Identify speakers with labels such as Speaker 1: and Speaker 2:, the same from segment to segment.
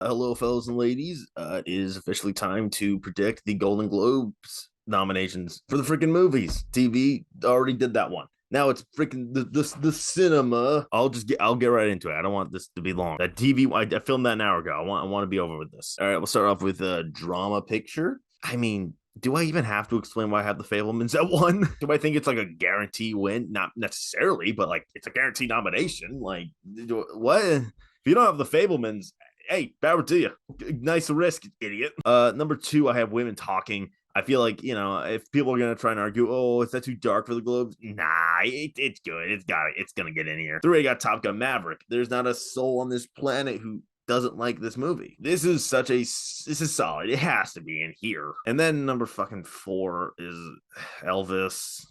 Speaker 1: Hello, fellas and ladies. It is officially time to predict the Golden Globes nominations for the freaking movies. TV already did that one. Now it's freaking the cinema. I'll get right into it. I don't want this to be long. That TV I filmed that an hour ago. I want to be over with this. All right, we'll start off with a drama picture. I mean, do I even have to explain why I have the Fablemans at one? Do I think it's like a guarantee win? Not necessarily, but like it's a guarantee nomination. Like what? If you don't have the Fablemans, hey, power to you. Nice risk, idiot. Number two, I have women talking. I feel like, if people are gonna try and argue, oh, is that too dark for the Globes? Nah, it's good. It's gonna get in here. Three, I got Top Gun Maverick. There's not a soul on this planet who doesn't like this movie. This is solid. It has to be in here. And then number fucking four is Elvis.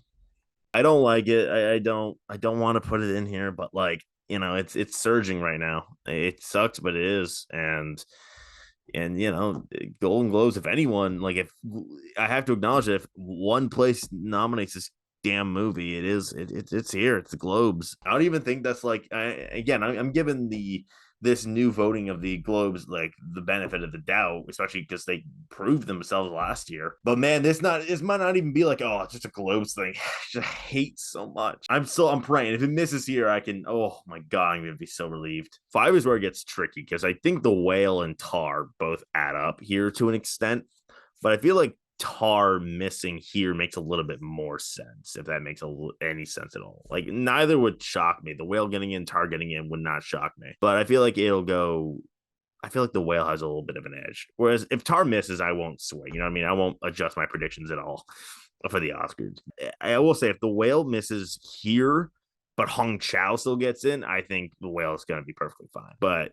Speaker 1: I don't like it. I don't want to put it in here, but like, it's surging right now. It sucks, but it is. And Golden Globes, if anyone, like, if I have to acknowledge that if one place nominates this damn movie, it's here. It's the Globes. I don't even think that's like, I'm giving this new voting of the Globes like the benefit of the doubt, especially because they proved themselves last year. But man, this might not even be like, oh, it's just a Globes thing. I just hate so much. I'm praying if it misses here, I can, oh my god, I'm gonna be so relieved. Five is where it gets tricky because I think The Whale and Tar both add up here to an extent, but I feel like Tar missing here makes a little bit more sense, if that makes any sense at all. Like, neither would shock me. The Whale getting in, Tar getting in would not shock me. But I feel like I feel like The Whale has a little bit of an edge. Whereas if Tar misses, I won't sway. You know what I mean? I won't adjust my predictions at all for the Oscars. I will say if The Whale misses here, but Hong Chow still gets in, I think The Whale is going to be perfectly fine. But,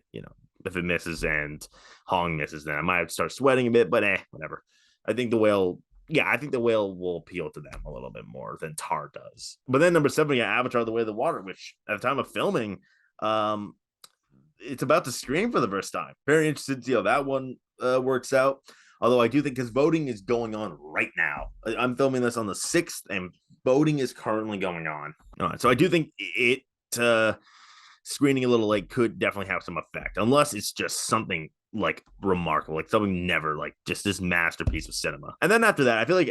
Speaker 1: if it misses and Hong misses, then I might have to start sweating a bit, but whatever. I think the Whale will appeal to them a little bit more than Tar does. But then number seven, we got Avatar: The Way of the Water, which at the time of filming, it's about to screen for the first time. Very interested to see how that one works out. Although I do think because voting is going on right now. I'm filming this on the 6th, and voting is currently going on. All right, so I do think it screening a little late could definitely have some effect, unless it's just something like remarkable, like something never, like just this masterpiece of cinema. And then after that, I feel like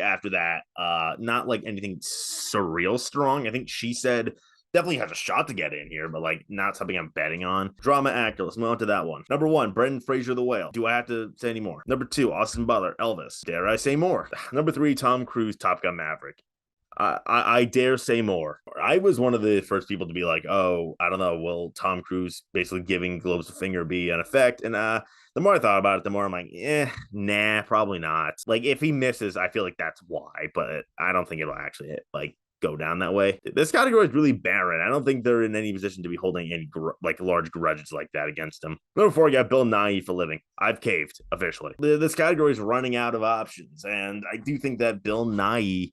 Speaker 1: not like anything surreal strong. I think She Said definitely has a shot to get in here, but like not something I'm betting on. Drama actor, let's move on to that one. Number one, Brendan Fraser, The Whale. Do I have to say any more? Number two, Austin Butler, Elvis. Dare I say more? Number three, Tom Cruise, Top Gun Maverick. I dare say more. I was one of the first people to be like, oh, I don't know, will Tom Cruise basically giving Globes a finger be an effect? And the more I thought about it, the more I'm like, nah, probably not. Like, if he misses, I feel like that's why, but I don't think it'll actually go down that way. This category is really barren. I don't think they're in any position to be holding any large grudges like that against him. Number four, I got Bill Nighy for Living. I've caved officially. This category is running out of options, and I do think that Bill Nighy,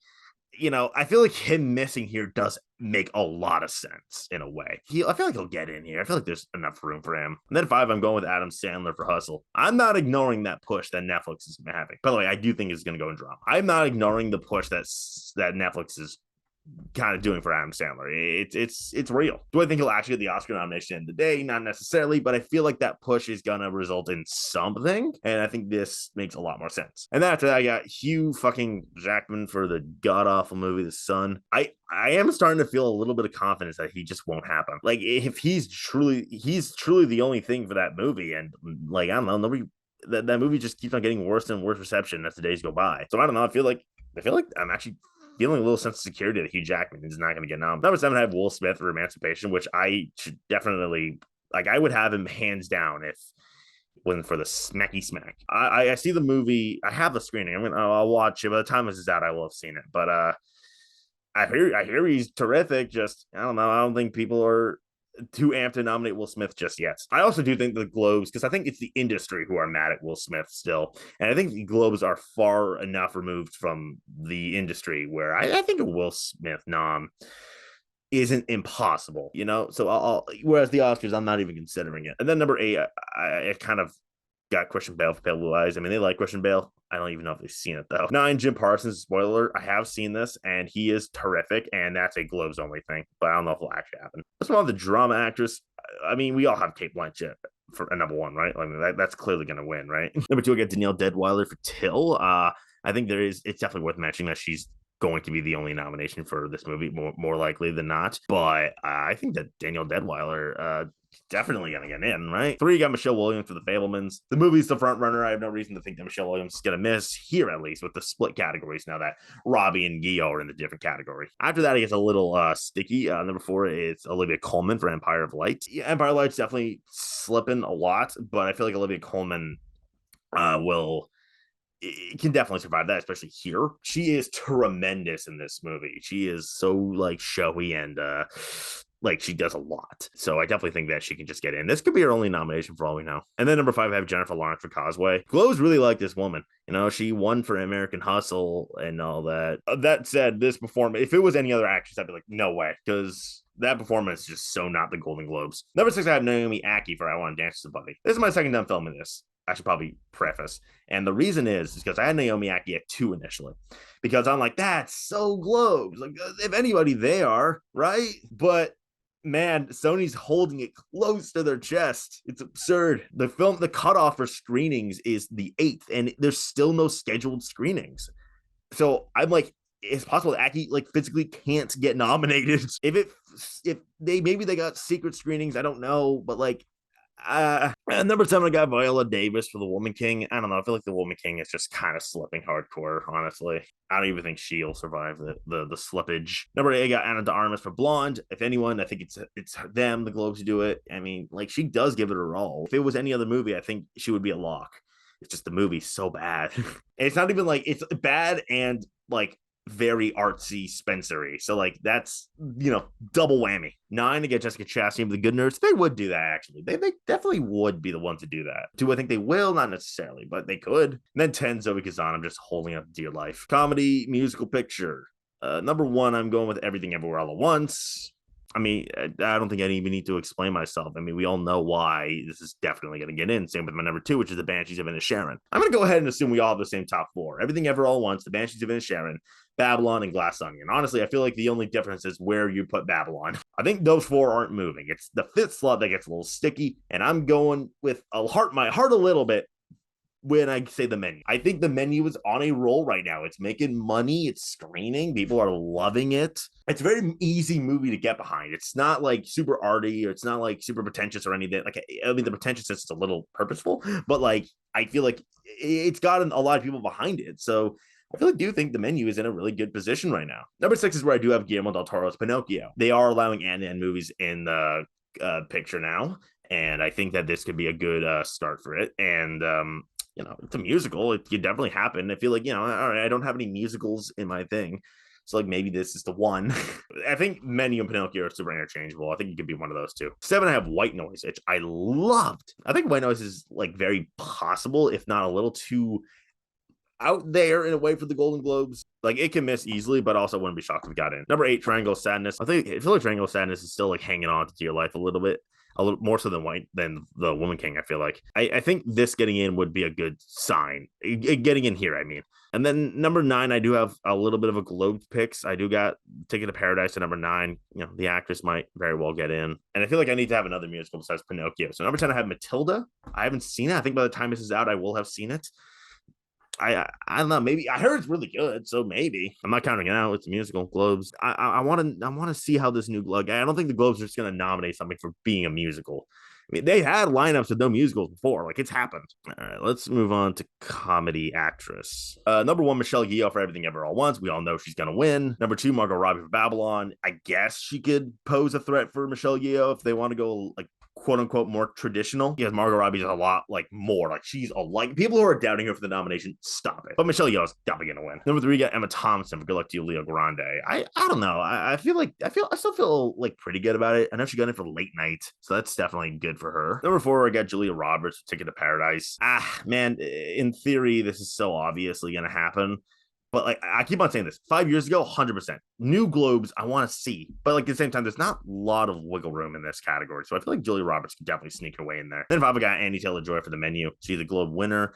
Speaker 1: I feel like him missing here does make a lot of sense in a way. I feel like he'll get in here. I feel like there's enough room for him. And then five, I'm going with Adam Sandler for Hustle. I'm not ignoring that push that Netflix is having. By the way, I do think it's going to go in drama. I'm not ignoring the push that Netflix is kind of doing for Adam Sandler. It's real. Do I think he'll actually get the Oscar nomination in the day? Not necessarily, but I feel like that push is gonna result in something, and I think this makes a lot more sense. And then after that, I got Hugh fucking Jackman for the god awful movie The Son. I am starting to feel a little bit of confidence that he just won't happen. Like, if he's truly the only thing for that movie, and like, I don't know, nobody, that movie just keeps on getting worse and worse reception as the days go by. So I don't know. I feel like I'm actually feeling a little sense of security that Hugh Jackman is not going to get nominated. Number seven, I have Will Smith for Emancipation, which I should definitely, like, I would have him hands down if it wasn't for the smacky smack. I see the movie. I have the screening. I'll watch it. By the time this is out, I will have seen it. But I hear he's terrific. Just, I don't know. I don't think people are too amped to nominate Will Smith just yet. I also do think the Globes, because I think it's the industry who are mad at Will Smith still, and I think the Globes are far enough removed from the industry where I think a Will Smith nom isn't impossible, So whereas the Oscars, I'm not even considering it. And then number eight, I kind of got Christian Bale for Pale Blue Eyes. I mean, they like Christian Bale. I don't even know if they've seen it, though. Nine, Jim Parsons, spoiler alert, I have seen this, and he is terrific, and that's a Globes only thing, but I don't know if it'll actually happen. Let's move on to drama actress. I mean, we all have Kate Blanchett. for a number one, right? I mean, that's clearly going to win, right? Number two, I got Danielle Deadwyler for Till. I think it's definitely worth mentioning that she's going to be the only nomination for this movie, more likely than not. But I think that Danielle Deadwyler definitely gonna get in, right? Three, you got Michelle Williams for The Fabelmans. The movie's the front runner. I have no reason to think that Michelle Williams is gonna miss here, at least with the split categories now that Robbie and Gio are in the different category. After that, it gets a little sticky. Number four is Olivia Colman for Empire of Light. Yeah, Empire of Light's definitely slipping a lot, but I feel like Olivia Colman will it can definitely survive that, especially here. She is tremendous in this movie. She is so like showy and like she does a lot. So I definitely think that she can just get in. This could be her only nomination for all we know. And then number five, I have Jennifer Lawrence for Causeway. Globes really like this woman. You know, she won for American Hustle and all that. That said, this performance, if it was any other actress, I'd be like, no way, because that performance is just so not the Golden Globes. Number six, I have Naomi Ackie for I Want to Dance with Somebody. This is my second time filming this. I should probably preface. And the reason is because I had Naomi Ackie at 2 initially. Because I'm like, that's so Globes. Like, if anybody, they are, right? But man, Sony's holding it close to their chest. It's absurd. The cutoff for screenings is the 8th, and there's still no scheduled screenings. So I'm like, it's possible that Ackie like physically can't get nominated. If they got secret screenings, I don't know, but like number 7, I got Viola Davis for The Woman King. I don't know. I feel like The Woman King is just kind of slipping hardcore, honestly. I don't even think she'll survive the slippage. Number 8, I got Anna de Armas for Blonde. If anyone, I think it's them, the Globes do it. I mean, like, she does give it her all. If it was any other movie, I think she would be a lock. It's just the movie's so bad. And it's not even like it's bad and like very artsy Spencery. So like that's double whammy. 9 to get Jessica Chastain for The Good Nurse. They would do that actually. They definitely would be the one to do that. 2, I think they will, not necessarily, but they could. And then 10, Zoe Kazan. I'm just holding up dear life. Comedy, musical picture. Number 1, I'm going with Everything Everywhere All at Once. I mean, I don't think I even need to explain myself. I mean, we all know why this is definitely going to get in. Same with my number 2, which is The Banshees of Inisherin. I'm going to go ahead and assume we all have the same top 4. Everything Ever All at Once, The Banshees of Inisherin, Babylon, and Glass Onion. Honestly, I feel like the only difference is where you put Babylon. I think those 4 aren't moving. It's the 5th slot that gets a little sticky, and I'm going with my heart a little bit when I say The Menu. I think The Menu is on a roll right now. It's making money. It's screening. People are loving it. It's a very easy movie to get behind. It's not like super arty or it's not like super pretentious or anything. Like, I mean, the pretentiousness is a little purposeful, but like, I feel like it's gotten a lot of people behind it. So I really do think The Menu is in a really good position right now. Number 6 is where I do have Guillermo del Toro's Pinocchio. They are allowing end-to-end movies in the picture now. And I think that this could be a good start for it. And, it's a musical. It could definitely happen. I feel like, all right, I don't have any musicals in my thing. So, like, maybe this is the one. I think Menu and Pinocchio are super interchangeable. I think it could be one of those two. 7, I have White Noise, which I loved. I think White Noise is, like, very possible, if not a little too out there in a way for the Golden Globes. Like, it can miss easily, but also wouldn't be shocked if it got in. Number 8, Triangle of Sadness. I feel like Triangle of Sadness is still, like, hanging on to your life a little more so than The Woman King. I feel like I think this getting in would be a good sign. Getting in here, I mean. And then number 9, I do have a little bit of a Globe picks. I do got Ticket to Paradise at number 9. The actress might very well get in. And I feel like I need to have another musical besides Pinocchio. So number 10, I have Matilda. I haven't seen it. I think by the time this is out, I will have seen it. I don't know. Maybe I heard it's really good, so maybe I'm not counting it out. It's a musical. Globes. I want to see how this new Globe. I don't think the Globes are just going to nominate something for being a musical. I mean, they had lineups with no musicals before. Like, it's happened. All right, let's move on to comedy actress. Number 1, Michelle Yeoh for Everything Ever All at Once. We all know she's going to win. Number 2, Margot Robbie for Babylon. I guess she could pose a threat for Michelle Yeoh if they want to go like quote unquote more traditional, because Margot Robbie's a lot like more like she's people who are doubting her for the nomination, stop it. But Michelle Yeoh is definitely gonna win. Number 3, got Emma Thompson for Good Luck to You, Leo Grande. I don't know. I still feel like pretty good about it. I know she got in for Late Night, so that's definitely good for her. Number 4, I got Julia Roberts for Ticket to Paradise. Man, in theory, this is so obviously gonna happen. But like, I keep on saying this, 5 years ago, 100%. New Globes, I want to see. But like at the same time, there's not a lot of wiggle room in this category. So I feel like Julia Roberts could definitely sneak her way in there. Then 5, I got Anya Taylor-Joy for The Menu. She's a Globe winner.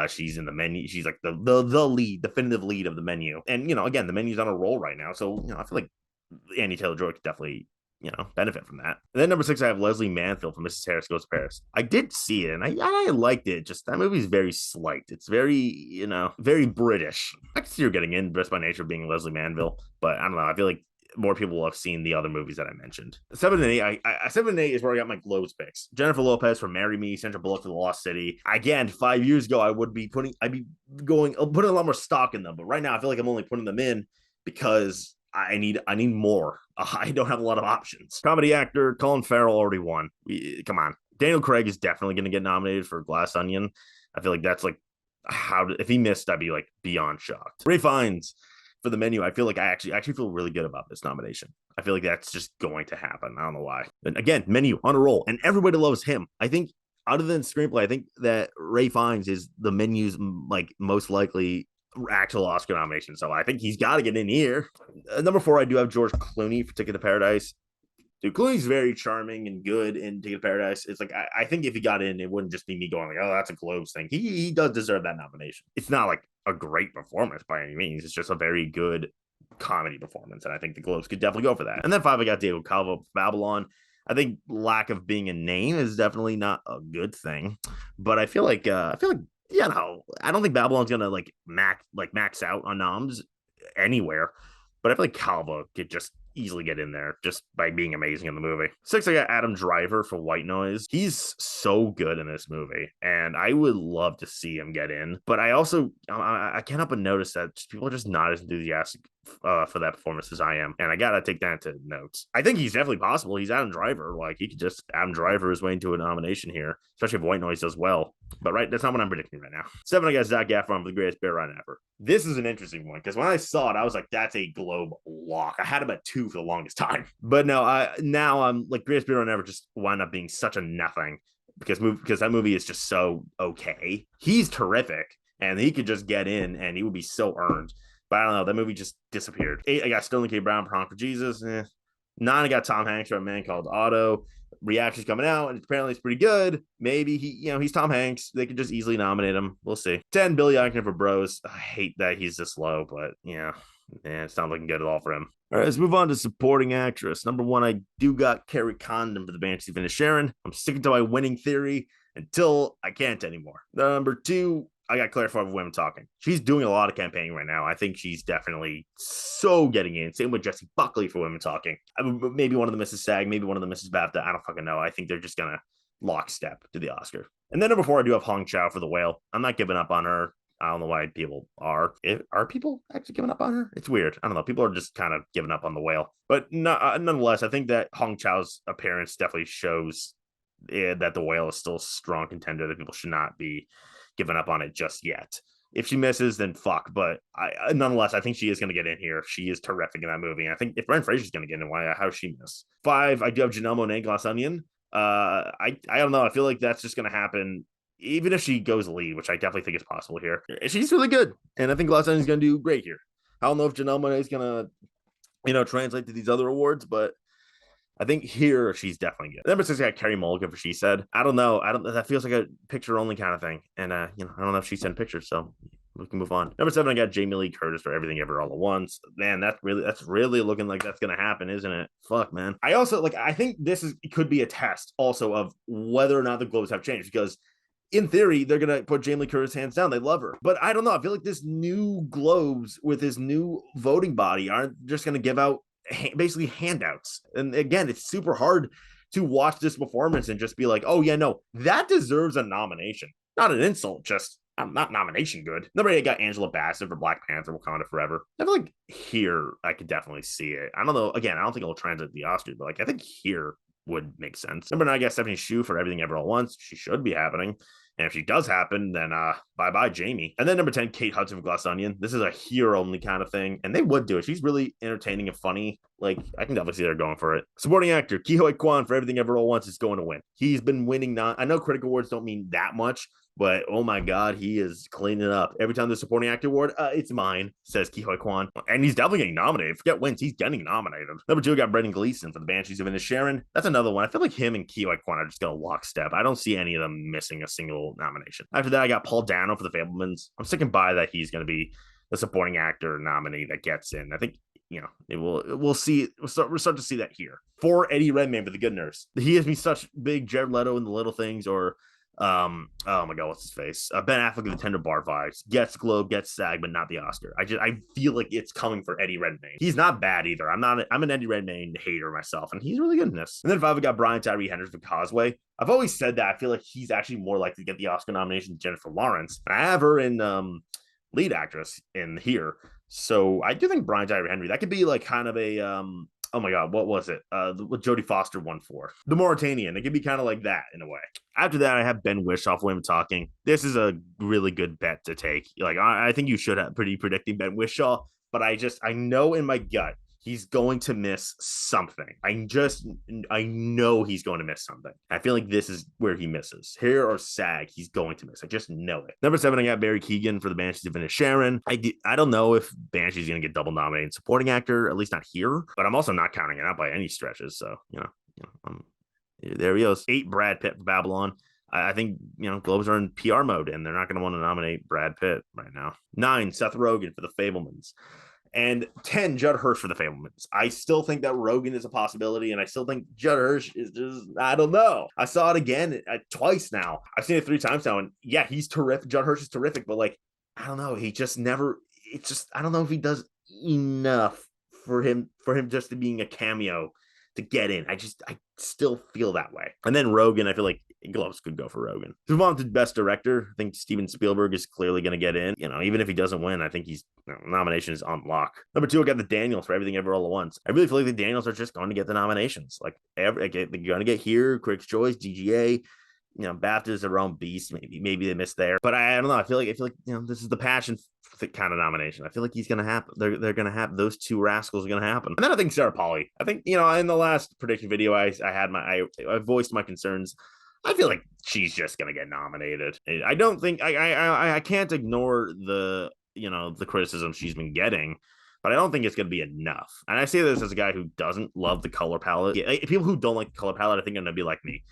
Speaker 1: She's in The Menu. She's like the lead, definitive lead of The Menu. And, again, The Menu's on a roll right now. So, I feel like Anya Taylor-Joy could definitely benefit from that. And then number 6, I have Leslie Manville from Mrs. Harris Goes to Paris. I did see it, and I liked it. Just that movie is very slight. It's very, very British. I can see her getting in just by nature of being Leslie Manville, but I don't know. I feel like more people will have seen the other movies that I mentioned. 7 and 8, 7 and 8 is where I got my Globes picks. Jennifer Lopez for Marry Me, Sandra Bullock for The Lost City. Again, 5 years ago, I'd be putting a lot more stock in them, but right now I feel like I'm only putting them in because I need more. I don't have a lot of options. Comedy actor Colin Farrell already won. Come on, Daniel Craig is definitely going to get nominated for Glass Onion. I feel like that's like if he missed, I'd be like beyond shocked. Ray Fiennes for The Menu. I feel like I actually feel really good about this nomination. I feel like that's just going to happen. I don't know why. And again, Menu on a roll, and everybody loves him. I think other than Screenplay, I think that Ray Fiennes is The Menu's like most likely actual Oscar nomination. So I think he's got to get in here. Number 4, I do have George Clooney for Ticket to Paradise. Dude, Clooney's very charming and good in Ticket to Paradise. It's like I think if he got in, it wouldn't just be me going like, "Oh, that's a Globes thing." He does deserve that nomination. It's not like a great performance by any means. It's just a very good comedy performance, and I think the Globes could definitely go for that. And then 5, I got David Calvo for Babylon. I think lack of being a name is definitely not a good thing, but I feel like I don't think Babylon's gonna max out on noms anywhere. But I feel like Calvo could just easily get in there just by being amazing in the movie. 6, I got Adam Driver for White Noise. He's so good in this movie, and I would love to see him get in. But I also I can't help but notice that people are just not as enthusiastic for that performance as I am, and I gotta take that into notes. I think he's definitely possible. He's Adam Driver. Like he could just Adam Driver his way into a nomination here, especially if White Noise does well. But that's not what I'm predicting right now. 7, I got Zac Efron for The Greatest Bear Run Ever. This is an interesting one because when I saw it, I was like, that's a Globe lock. I had him at 2 for the longest time. But no, now I'm like, Greatest Bear Run Ever just wound up being such a nothing because that movie is just so okay. He's terrific, and he could just get in, and he would be so earned. But I don't know, that movie just disappeared. 8, I got Sterling K. Brown, Prom for Jesus. 9, I got Tom Hanks for A Man Called Otto. Reactions coming out, and apparently it's pretty good. Maybe he's Tom Hanks. They could just easily nominate him. We'll see. 10, Billy Eichner for Bros. I hate that he's this low, but it's not looking good at all for him. All right, let's move on to supporting actress. Number 1, I do got Carrie Condon for The Banshees of Inisherin. I'm sticking to my winning theory until I can't anymore. Number 2, I got Claire Foy for Women Talking. She's doing a lot of campaigning right now. I think she's definitely so getting in. Same with Jessie Buckley for Women Talking. Maybe one of them misses SAG, maybe one of them misses BAFTA. I don't fucking know. I think they're just going to lockstep to the Oscar. And then number 4, I do have Hong Chow for The Whale. I'm not giving up on her. I don't know why people are. Are people actually giving up on her? It's weird. I don't know. People are just kind of giving up on The Whale. But nonetheless, I think that Hong Chow's appearance definitely shows that The Whale is still a strong contender, that people should not be giving up on it just yet. If she misses, then fuck. But nonetheless, I think she is going to get in here. She is terrific in that movie. And I think if Brendan Fraser's going to get in, how she miss? 5, I do have Janelle Monáe, Glass Onion. I don't know. I feel like that's just going to happen, even if she goes lead, which I definitely think is possible here. She's really good, and I think Glass Onion's going to do great here. I don't know if Janelle Monáe is going to, translate to these other awards, but I think here she's definitely good. Number 6, I got Carey Mulligan for She Said. I don't know. That feels like a picture only kind of thing, and I don't know if she sent pictures, so we can move on. Number 7, I got Jamie Lee Curtis for Everything Ever All at Once. Man, that's really looking like that's gonna happen, isn't it? Fuck, man. I also I think it could be a test also of whether or not the Globes have changed, because in theory, they're going to put Jamie Lee Curtis hands down. They love her. But I don't know. I feel like this new Globes with this new voting body aren't just going to give out basically handouts. And again, it's super hard to watch this performance and just be like, oh, yeah, no, that deserves a nomination. Not an insult, just not nomination good. Number 8, I got Angela Bassett for Black Panther, Wakanda Forever. I feel like here I could definitely see it. I don't know. Again, I don't think it'll translate to the Oscars, but I think here would make sense. Number 9, I got Stephanie Hsu for Everything Ever All at Once. She should be happening. And if she does happen, then bye-bye, Jamie. And then number 10, Kate Hudson for Glass Onion. This is a here-only kind of thing, and they would do it. She's really entertaining and funny. I can definitely see they're going for it. Supporting actor, Ke Huy Quan for Everything Ever All at Once is going to win. He's been winning. I know critic awards don't mean that much, but oh my God, he is cleaning it up. Every time the supporting actor award, it's mine, says Ke Huy Quan. And he's definitely getting nominated. Forget wins, he's getting nominated. Number 2, we got Brendan Gleeson for The Banshees of Inisherin. That's another one. I feel like him and Ke Huy Quan are just going to lockstep. I don't see any of them missing a single nomination. After that, I got Paul Dano for The Fabelmans. I'm sticking by that he's going to be the supporting actor nominee that gets in. I think we'll see. We'll start to see that here for Eddie Redmayne for The Good Nurse. He gives me such big Jared Leto in The Little Things, or oh my god, what's his face? Ben Affleck in The Tender Bar vibes. Gets Globe, gets SAG, but not the Oscar. I feel like it's coming for Eddie Redmayne. He's not bad either. I'm an Eddie Redmayne hater myself, and he's really good in this. And then 5, we got Brian Tyree Henry for Causeway. I've always said that I feel like he's actually more likely to get the Oscar nomination than Jennifer Lawrence. And I have her in lead actress in here. So I do think Brian Tyree Henry, that could be like kind of a oh my god, what was it? What Jodie Foster won for? The Mauritanian. It could be kind of like that in a way. After that, I have Ben Whishaw for him talking. This is a really good bet to take. Like I think you should have pretty predicting Ben Whishaw, but I know in my gut he's going to miss something. I know he's going to miss something. I feel like this is where he misses. Here or SAG, he's going to miss. I just know it. Number 7, I got Barry Keoghan for The Banshees of Inisherin. I don't know if Banshee's going to get double nominated supporting actor, at least not here, but I'm also not counting it out by any stretches. So, there he goes. 8, Brad Pitt for Babylon. I think, Globes are in PR mode, and they're not going to want to nominate Brad Pitt right now. 9, Seth Rogen for The Fabelmans. And 10, Judd Hirsch for The Fabelmans. I still think that Rogen is a possibility, and I still think Judd Hirsch is just, I don't know. I saw it again twice now. I've seen it 3 times now, and yeah, he's terrific. Judd Hirsch is terrific, but like, I don't know. He just never, I don't know if he does enough for him just to being a cameo to get in. I still feel that way. And then Rogen, I feel like Gloves could go for Rogen. Move on to Best Director. I think Steven Spielberg is clearly going to get in. Even if he doesn't win, I think he's nomination is on lock. Number 2, I got the Daniels for Everything Ever All at Once. I really feel like the Daniels are just going to get the nominations. Like they're going to get here, Critics' Choice, DGA. BAFTA is their own beast. Maybe they missed there, but I don't know. I feel like this is the passion kind of nomination. I feel like he's gonna happen. They're gonna have those 2 rascals are gonna happen. And then I think Sarah Polley. I think in the last prediction video I voiced my concerns. I feel like she's just gonna get nominated. I don't think I can't ignore the the criticism she's been getting. But I don't think it's going to be enough. And I say this as a guy who doesn't love the color palette. People who don't like the color palette, I think, are going to be like me.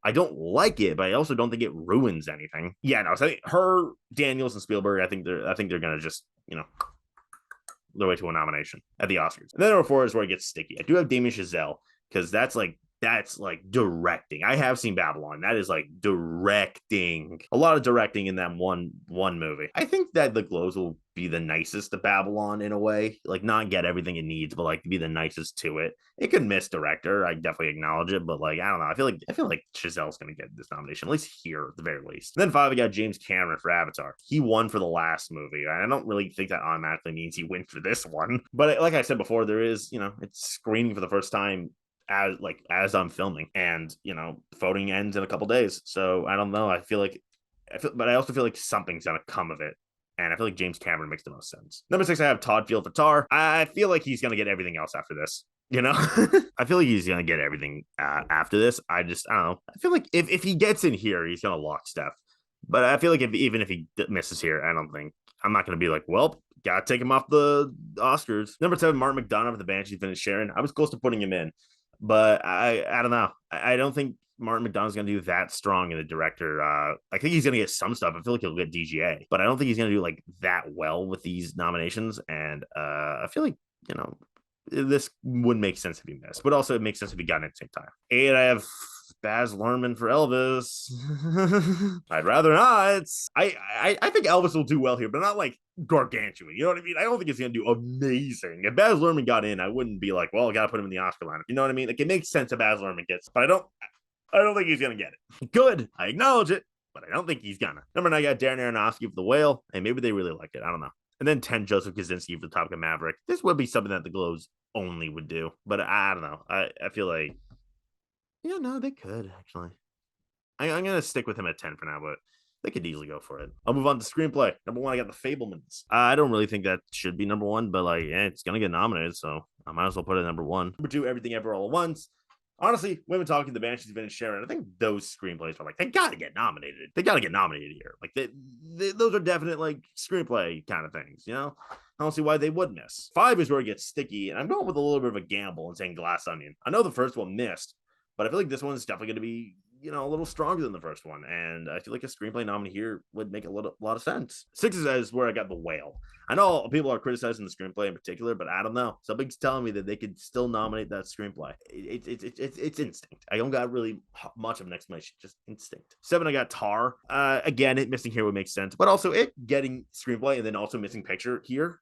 Speaker 1: I don't like it, but I also don't think it ruins anything. Yeah, no. So I think her, Daniels, and Spielberg. I think they're going to just their way to a nomination at the Oscars. And then number 4 is where it gets sticky. I do have Damien Chazelle because that's like directing. I have seen Babylon. That is like directing. A lot of directing in that one movie. I think that the Globes will be the nicest to Babylon in a way. Like not get everything it needs, but like be the nicest to it. It could miss director. I definitely acknowledge it, but like I don't know. I feel like Chazelle's gonna get this nomination, at least here at the very least. And then 5, we got James Cameron for Avatar. He won for the last movie. I don't really think that automatically means he wins for this one. But like I said before, there is, it's screening for the first time as I'm filming, and voting ends in a couple days, so I don't know. But I also feel like something's gonna come of it, and I feel like James Cameron makes the most sense. Number 6, I have Todd Field for Tar. I feel like he's gonna get everything else after this. I feel like he's gonna get everything after this. I don't know. I feel like if he gets in here, he's gonna lockstep. But I feel like even if he misses here, I'm not gonna be like, well, gotta take him off the Oscars. Number 7, Martin McDonagh for The Banshees of Inisherin. I was close to putting him in, but I don't know. I don't think Martin McDonagh's going to do that strong in the director. I think he's going to get some stuff. I feel like he'll get DGA, but I don't think he's going to do like that well with these nominations. And I feel like, this wouldn't make sense if he missed, but also it makes sense if he got in at the same time. 8, I have Baz Luhrmann for Elvis. I'd rather not. I think Elvis will do well here, but not like gargantuan. You know what I mean? I don't think it's gonna do amazing. If Baz Luhrmann got in, I wouldn't be like, well, I gotta put him in the Oscar lineup. You know what I mean? Like it makes sense if Baz Luhrmann gets, but I don't think he's gonna get it. Good, I acknowledge it, but I don't think he's gonna. Number 9, I got Darren Aronofsky for The Whale, and maybe they really liked it. I don't know. And then 10, Joseph Kosinski for The Top Gun Maverick. This would be something that the Globes only would do, but I don't know. I feel like, yeah, no, they could actually. I'm gonna stick with him at 10 for now, but they could easily go for it. I'll move on to screenplay. Number 1, I got The Fabelmans. I don't really think that should be number 1, but like, it's gonna get nominated, so I might as well put it at number 1. Number 2, Everything Ever All at Once. Honestly, Women Talking, The Banshees of Inisherin, I think those screenplays are like, they gotta get nominated. They gotta get nominated here. Like those are definite like screenplay kind of things, I don't see why they would miss. 5 is where it gets sticky, and I'm going with a little bit of a gamble and saying Glass Onion. I know the first one missed, but I feel like this one's definitely going to be a little stronger than the first one, and I feel like a screenplay nominee here would make a lot of sense. 6 is where I got The Whale. I know people are criticizing the screenplay in particular, but I don't know. Something's telling me that they could still nominate that screenplay. It's instinct. I don't got really much of an explanation, just instinct. 7, I got Tar. Again, it missing here would make sense, but also it getting screenplay and then also missing picture here,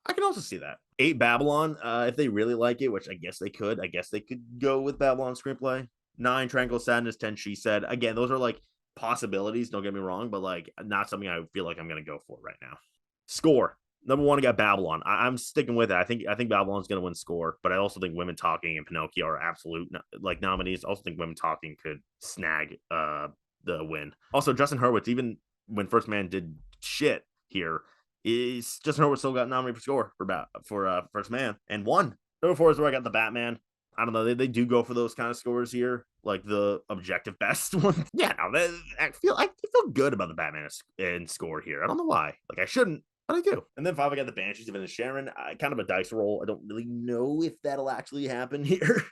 Speaker 1: I can also see that. 8, Babylon. If they really like it, which I guess they could go with Babylon screenplay. 9, Tranquil Sadness. 10, She Said. Again, those are like possibilities. Don't get me wrong, but like not something I feel like I'm gonna go for right now. Score. Number 1, I got Babylon. I'm sticking with it. I think Babylon's gonna win score, but I also think Women Talking and Pinocchio are absolute like nominees. I also think Women Talking could snag the win. Also, Justin Hurwitz, even when First Man did shit here, is Justin Hurwitz still got nominated for score for First Man and won. Number 4 is where I got the Batman. I don't know. They do go for those kind of scores here, like the objective best one. Yeah, no, I feel good about the Batman and score here. I don't know why. Like I shouldn't, but I do. And then 5, I got the Banshees of Inisherin. Kind of a dice roll. I don't really know if that'll actually happen here,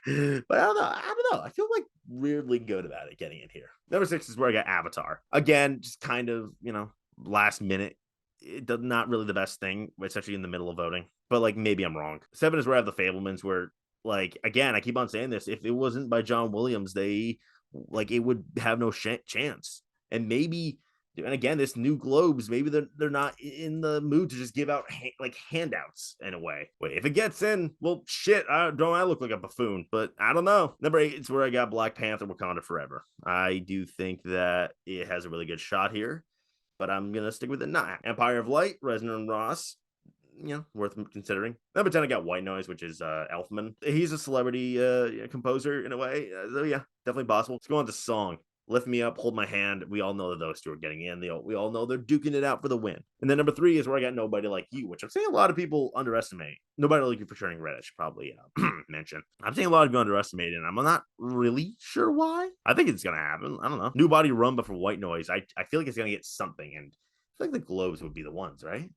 Speaker 1: but I don't know. I feel like weirdly good about it getting in here. Number 6 is where I got Avatar. Again, just kind of last minute. It does not really the best thing, especially in the middle of voting. But like maybe I'm wrong. 7 is where I have the Fablemans, where like again I keep on saying this. If it wasn't by John Williams, it would have no chance. And maybe, and again, this new Globes, maybe they're not in the mood to just give out handouts in a way. Wait, if it gets in, well, shit, I look like a buffoon, but I don't know. Number 8 is where I got Black Panther: Wakanda Forever. I do think that it has a really good shot here, but I'm gonna stick with it. Not Empire of Light, Reznor and Ross, worth considering. Number 10, I got White Noise, which is Elfman. He's a celebrity composer in a way, so yeah, definitely possible. Let's go on to song. Lift Me Up, Hold My Hand. We all know that those two are getting in. We all know they're duking it out for the win. And then number 3 is where I got Nobody Like You, which I'm saying a lot of people underestimate. Nobody Like You for Turning Red, I should probably mention. I'm saying a lot of people underestimate it, and I'm not really sure why. I think it's going to happen. I don't know. New Body Rumba for White Noise. I feel like it's going to get something, and I feel like the Globes would be the ones, right?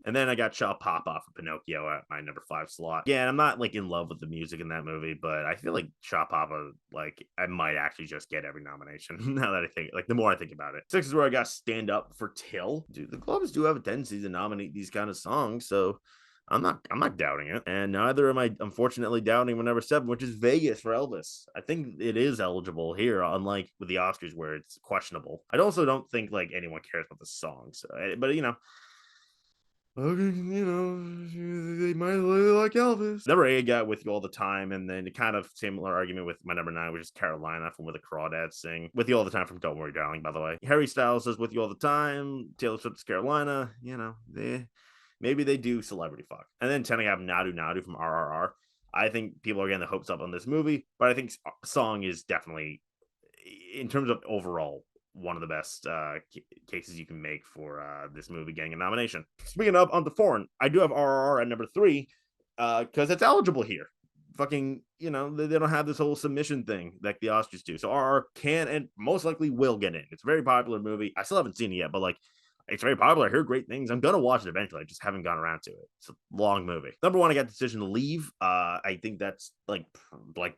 Speaker 1: And then I got Shaw Papa for Pinocchio at my number 5 slot. Yeah, I'm not like in love with the music in that movie, but I feel like Shaw Papa, like I might actually just get every nomination now that I think, like the more I think about it. 6 is where I got Stand Up for Till. Dude, the Globes do have a tendency to nominate these kind of songs, so I'm not doubting it. And neither am I, unfortunately, doubting my number 7, which is Vegas for Elvis. I think it is eligible here, unlike with the Oscars where it's questionable. I also don't think like anyone cares about the songs, but okay, they might really like Elvis. Number 8 got With You All the Time, and then kind of similar argument with my number 9, which is Carolina from Where the Crawdads Sing. With You All the Time from Don't Worry Darling, by the way. Harry Styles says With You All the Time. Taylor Swift's Carolina. Maybe they do celebrity fuck. And then 10, I have Nadu Nadu from RRR. I think people are getting the hopes up on this movie, but I think song is definitely, in terms of overall, one of the best cases you can make for this movie getting a nomination. Speaking of, on the foreign, I do have RRR at number 3 because it's eligible here. Fucking, they don't have this whole submission thing like the Oscars do. So RRR can and most likely will get in. It's a very popular movie. I still haven't seen it yet, but like, it's very popular. I hear great things. I'm gonna watch it eventually. I just haven't gone around to it. It's a long movie. Number 1, I got Decision to Leave. I think that's like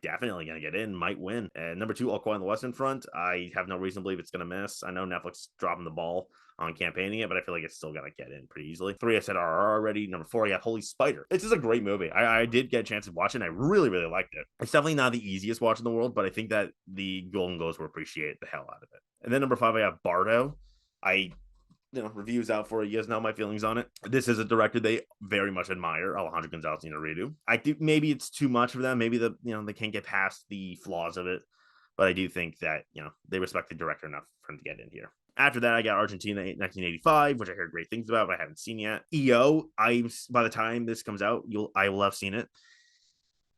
Speaker 1: definitely gonna get in, might win. And number 2, All Quiet on the Western Front. I have no reason to believe it's gonna miss. I know Netflix is dropping the ball on campaigning it, but I feel like it's still gonna get in pretty easily. 3, I said RR already. Number 4, I got Holy Spider. This is a great movie. I did get a chance to watch it, and I really, really liked it. It's definitely not the easiest watch in the world, but I think that the Golden Globes will appreciate the hell out of it. And then number 5, I have Bardo. Reviews out for it. You guys know my feelings on it. This is a director they very much admire, Alejandro González Iñárritu. I think maybe it's too much for them. Maybe they can't get past the flaws of it, but I do think that they respect the director enough for him to get in here. After that, I got Argentina 1985, which I heard great things about, but I haven't seen yet. EO, by the time this comes out, I will have seen it,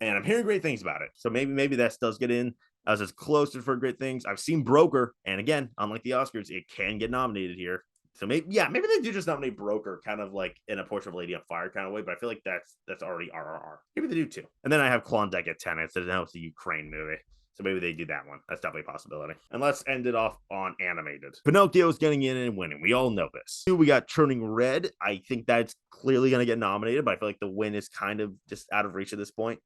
Speaker 1: and I'm hearing great things about it. So maybe that does get in. As it's closer for great things. I've seen Broker, and again, unlike the Oscars, it can get nominated here. So maybe they do just nominate Broker, kind of like in a Portrait of a Lady on Fire kind of way, but I feel like that's already RRR. Maybe they do too. And then I have Klondike at 10. It says now it's a Ukraine movie. So maybe they do that one. That's definitely a possibility. And let's end it off on animated. Pinocchio's getting in and winning. We all know this. 2, we got Turning Red. I think that's clearly going to get nominated, but I feel like the win is kind of just out of reach at this point.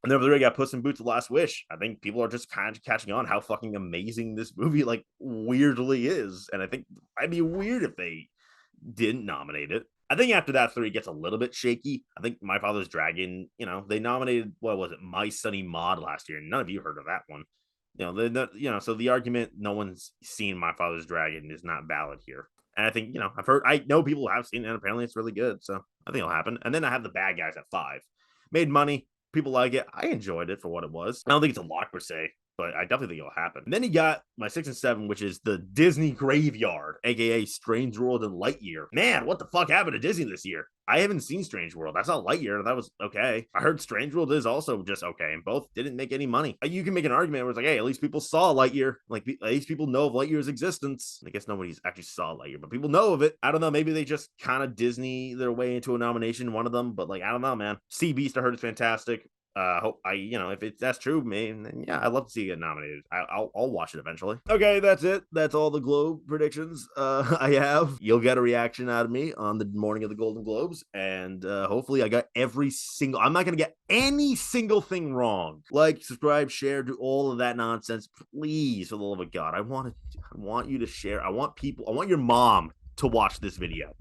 Speaker 1: And then they got Puss in Boots: The Last Wish. I think people are just kind of catching on how fucking amazing this movie like weirdly is, and I think I'd be weird if they didn't nominate it. I think after that three gets a little bit shaky. I think My Father's Dragon, they nominated, what was it, My Sunny Maud last year. None of you heard of that one. So the argument no one's seen My Father's Dragon is not valid here. And I think, I know people have seen it, and apparently it's really good. So I think it'll happen. And then I have The Bad Guys at 5. Made money. People like it. I enjoyed it for what it was. I don't think it's a lock per se, but I definitely think it'll happen. And then you got my 6 and 7, which is the Disney Graveyard, aka Strange World and Lightyear. Man, what the fuck happened to Disney this year? I haven't seen Strange World. I saw Lightyear. That was okay. I heard Strange World is also just okay, and both didn't make any money. You can make an argument where it's like, hey, at least people saw Lightyear. Like, at least people know of Lightyear's existence. I guess nobody's actually saw Lightyear, but people know of it. I don't know. Maybe they just kind of Disney their way into a nomination, one of them. But like, I don't know, man. Sea Beast, I heard, is fantastic. Hope if that's true, man, then yeah, I'd love to see it get nominated. I'll watch it eventually. Okay, that's it. That's all the Globe predictions I have. You'll get a reaction out of me on the morning of the Golden Globes, and hopefully I got every single. I'm not gonna get any single thing wrong. Like, subscribe, share, do all of that nonsense, please, for the love of God. I want you to share. I want your mom to watch this video.